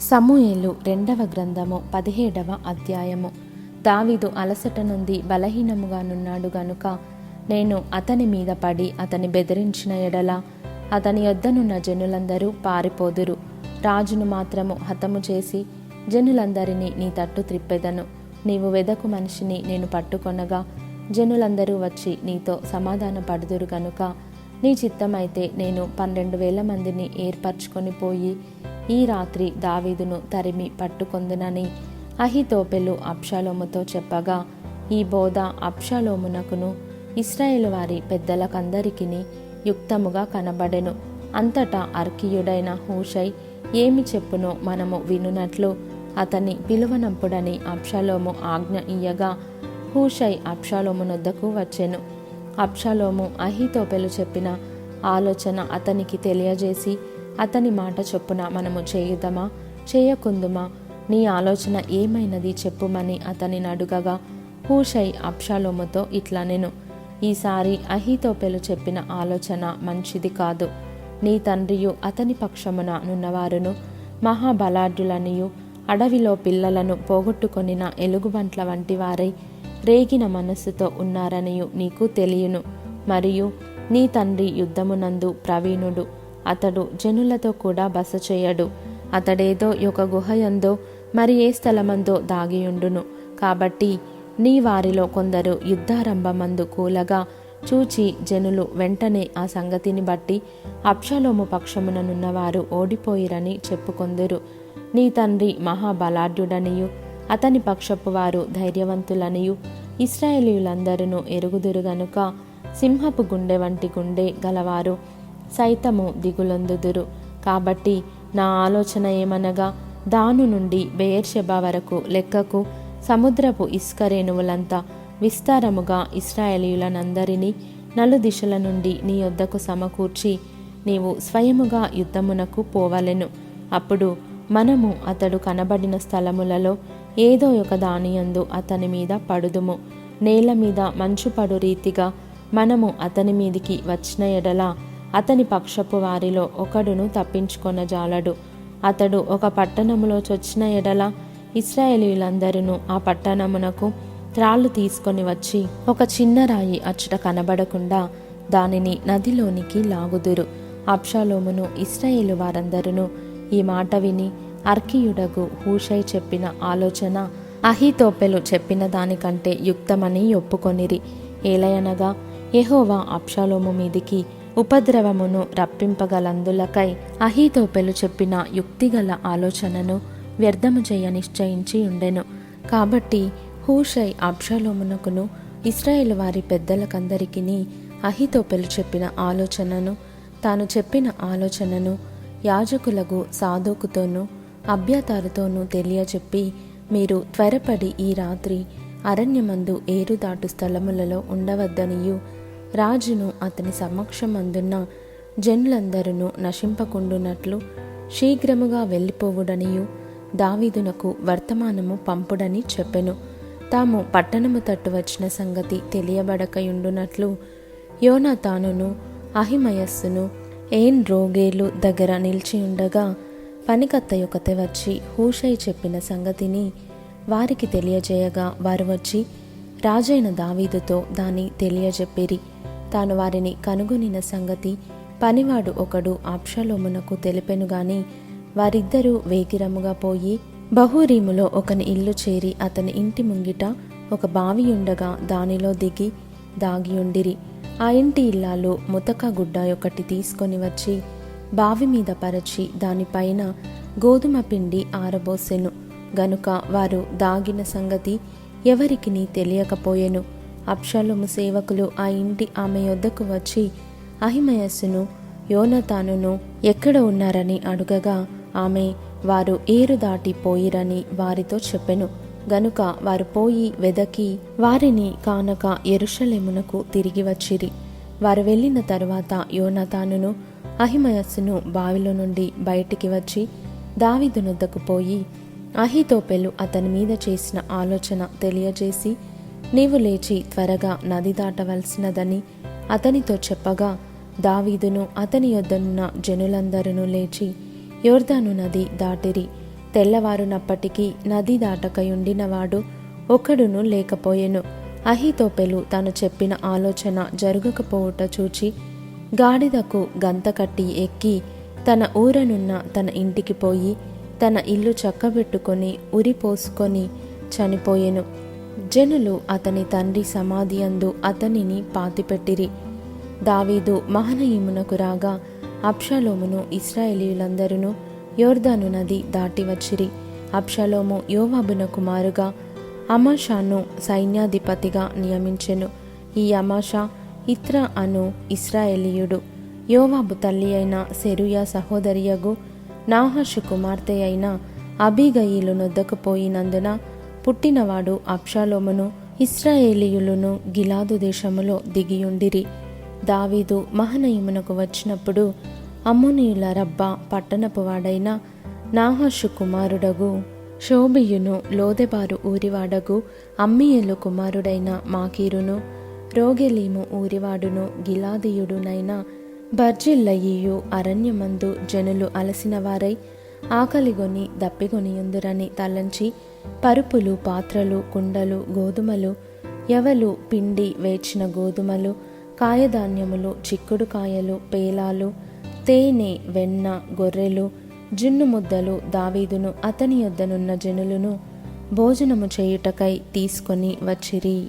సమూయేలు 2వ గ్రంథము 17వ అధ్యాయము. దావీదు అలసట నుండి బలహీనముగానున్నాడు గనుక నేను అతని మీద పడి అతని బెదిరించిన ఎడల అతని యొద్దనున్న జనులందరూ పారిపోదురు. రాజును మాత్రము హతము చేసి జనులందరినీ నీ తట్టు త్రిప్పెదను. నీవు వెదకు మనిషిని నేను పట్టుకొనగా జనులందరూ వచ్చి నీతో సమాధాన పడుదురు గనుక నీ చిత్తమైతే నేను 12,000 మందిని ఏర్పరచుకొని పోయి ఈ రాత్రి దావీదును తరిమి పట్టుకొందునని అహీతోపెలు అబ్షాలోముతో చెప్పగా, ఈ బోధ అబ్షాలోమునకును ఇశ్రాయేలు వారి పెద్దలకందరికిని యుక్తముగా కనబడెను. అంతటా అర్కీయుడైన హూషై ఏమి చెప్పునో మనము వినునట్లు అతన్ని పిలువనంపుడని అబ్షాలోము ఆజ్ఞ ఇయ్యగా హూషై అబ్షాలోమునొద్దకు వచ్చెను. అబ్షాలోము అహీతోపెలు చెప్పిన ఆలోచన అతనికి తెలియజేసి, అతని మాట చొప్పున మనము చేయుదమా చేయకుందుమా, నీ ఆలోచన ఏమైనది చెప్పుమని అతనిని అడుగగా హూషై అబ్షాలోముతో ఇట్లనెను, ఈసారి అహీతోపెలు చెప్పిన ఆలోచన మంచిది కాదు. నీ తండ్రియు అతని పక్షమున నున్నవారును మహాబలాఢ్యులనియు అడవిలో పిల్లలను పోగొట్టుకొనిన ఎలుగుబంట్ల వంటి వారై రేగిన మనస్సుతో ఉన్నారనియు నీకు తెలియను. మరియు నీ తండ్రి యుద్ధమునందు ప్రవీణుడు, అతడు జనులతో కూడా బస చేయడు. అతడేదో ఒక గుహయందో మరి ఏ స్థలమందో దాగియుండును. కాబట్టి నీ వారిలో కొందరు యుద్ధారంభమందు కూలగా చూచి జనులు వెంటనే ఆ సంగతిని బట్టి అబ్షాలోము పక్షముననున్నవారు ఓడిపోయిరని చెప్పుకొందురు. నీ తండ్రి మహాబలాఢ్యుడనియు అతని పక్షపు వారు ధైర్యవంతులనియు ఇశ్రాయేలీయులందరూ ఎరుగుదురు గనుక సింహపు గుండె వంటి గుండె గలవారు సైతము దిగులొందుదురు. కాబట్టి నా ఆలోచన ఏమనగా, దాను నుండి బెయేర్షెబా వరకు లెక్కకు సముద్రపు ఇసుక రేణువులంతా విస్తారముగా ఇశ్రాయేలీయులనందరినీ నలుదిశల నుండి నీ యొద్దకు సమకూర్చి నీవు స్వయముగా యుద్ధమునకు పోవలెను. అప్పుడు మనము అతడు కనబడిన స్థలములలో ఏదో ఒక దానియందు అతని మీద పడుదుము. నేల మీద మంచు పడు రీతిగా మనము అతని మీదికి వచ్చిన ఎడల అతని పక్షపు వారిలో ఒకడును తప్పించుకొనజాలడు. అతడు ఒక పట్టణములో చొచ్చిన ఎడల ఇశ్రాయేలీయులందరూ ఆ పట్టణమునకు త్రాళ్ళు తీసుకొని వచ్చి ఒక చిన్న రాయి అచ్చట కనబడకుండా దానిని నదిలోనికి లాగుదురు. అబ్షాలోమును ఇశ్రాయేలు వారందరూ ఈ మాట విని అర్కీయుడగు హూషై చెప్పిన ఆలోచన అహీతోపెలు చెప్పిన దానికంటే యుక్తమని ఒప్పుకొనిరి. ఏలయనగా యెహోవా అబ్షాలోము మీదికి ఉపద్రవమును రప్పింపగలందులకై అహీతోపెలు చెప్పిన యుక్తిగల ఆలోచనను వ్యర్థము చేయ నిశ్చయించి ఉండెను. కాబట్టి హూషై అబ్షాలోమునకును ఇశ్రాయేలు వారి పెద్దలకందరికిని అహీతోపెలు చెప్పిన ఆలోచనను తాను చెప్పిన ఆలోచనను యాజకులకు సాదోకుతోనూ అబ్యాతారుతోనూ తెలియచెప్పి, మీరు త్వరపడి ఈ రాత్రి అరణ్యమందు ఏరుదాటు స్థలములలో ఉండవద్దనియు రాజును అతని సమక్షమందున్న జనులందరూ నశింపకుండునట్లు శీఘ్రముగా వెళ్ళిపోవుడనియు దావీదునకు వర్తమానము పంపుడని చెప్పెను. తాము పట్టణము తట్టు వచ్చిన సంగతి తెలియబడకయుండునట్లు యోనాతానును అహిమయస్సును ఏన్ రోగేలు దగ్గర నిలిచియుండగా పనికత్త యొకతే వచ్చి హూషై చెప్పిన సంగతిని వారికి తెలియజేయగా వారు వచ్చి రాజైన దావీదుతో దాన్ని తెలియజెప్పిరి. తాను వారిని కనుగొనిన సంగతి పనివాడు ఒకడు అబ్షాలోమునకు తెలిపెను గాని వారిద్దరూ వేగిరముగా పోయి బహూరీములో ఒకని ఇల్లు చేరి అతని ఇంటి ముంగిట ఒక బావి ఉండగా దానిలో దిగి దాగియుండిరి. ఆ ఇంటి ఇల్లాలు ముతక గుడ్డ ఒకటి తీసుకొని వచ్చి బావి మీద పరచి దానిపైన గోధుమ పిండి ఆరబోసెను గనుక వారు దాగిన సంగతి ఎవరికిని తెలియకపోయెను. అబ్షాలోము సేవకులు ఆ ఇంటి ఆమె యొద్దకు వచ్చి అహిమయస్సును యోనాతానును ఎక్కడ ఉన్నారని అడుగగా ఆమె వారు ఏరు దాటి పోయిరని వారితో చెప్పెను. గనుక వారు పోయి వెదకి వారిని కానక యెరూషలేమునకు తిరిగి వచ్చిరి. వారు వెళ్ళిన తరువాత యోనాతానును అహిమయస్సును బావిలో నుండి బయటికి వచ్చి దావీదునొద్దకు పోయి అహీతోపెలు అతని మీద చేసిన ఆలోచన తెలియజేసి, నీవు లేచి త్వరగా నది దాటవలసినదని అతనితో చెప్పగా దావీదును అతని యొద్దనున్న జనులందరూ లేచి యొర్దాను నది దాటిరి. తెల్లవారునప్పటికీ నది దాటకయుండినవాడు ఒకడును లేకపోయెను. అహీతోపెలు తాను చెప్పిన ఆలోచన జరగకపోవుట చూచి గాడిదకు గంత కట్టి ఎక్కి తన ఊరనున్న తన ఇంటికి పోయి తన ఇల్లు చక్కబెట్టుకొని ఉరిపోసుకొని చనిపోయెను. జనులు అతని తండ్రి సమాధి అందు అతనిని పాతిపెట్టిరి. దావీదు మహనయీమునకు రాగా అబ్షాలోమును ఇశ్రాయేలీయులందరూ యోర్దాను నది దాటి వచ్చిరి. అబ్షాలోము యోవాబునకు మారుగా అమాషాను సైన్యాధిపతిగా నియమించెను. ఈ అమాషా ఇత్రా అను ఇశ్రాయేలీయుడు. యోవాబు తల్లి అయిన సెరూయా సహోదరియగు నాహాషు కుమార్తె అయిన అబీగయీలు నొద్దకు పోయినందున పుట్టినవాడు అబ్షాలోమును ఇశ్రాయేలీయులను గిలాదు దేశములో దిగియుండిరి. దావీదు మహనయీమునకు వచ్చినప్పుడు అమ్మోనీయుల రబ్బా పట్టణపు వాడైన నాహాషు కుమారుడగు షోబియును లోదెబారు ఊరివాడగు అమ్మీయేలు కుమారుడైన మాకీరును రోగెలీము ఊరివాడును గిలాదీయుడునైన బర్జిల్లయీయు అరణ్యమందు జనులు అలసిన వారై ఆకలిగొని దప్పిగొనియుందురని తలంచి పరుపులు, పాత్రలు, కుండలు, గోధుమలు, యవలు, పిండి వేచిన గోధుమలు, కాయధాన్యములు, చిక్కుడు కాయలు, పేలాలు, తేనె, వెన్న, గొర్రెలు, జున్ను ముద్దలు దావీదును అతని యొద్దనున్న జనులను భోజనము చేయుటకై తీసుకొని వచ్చిరి.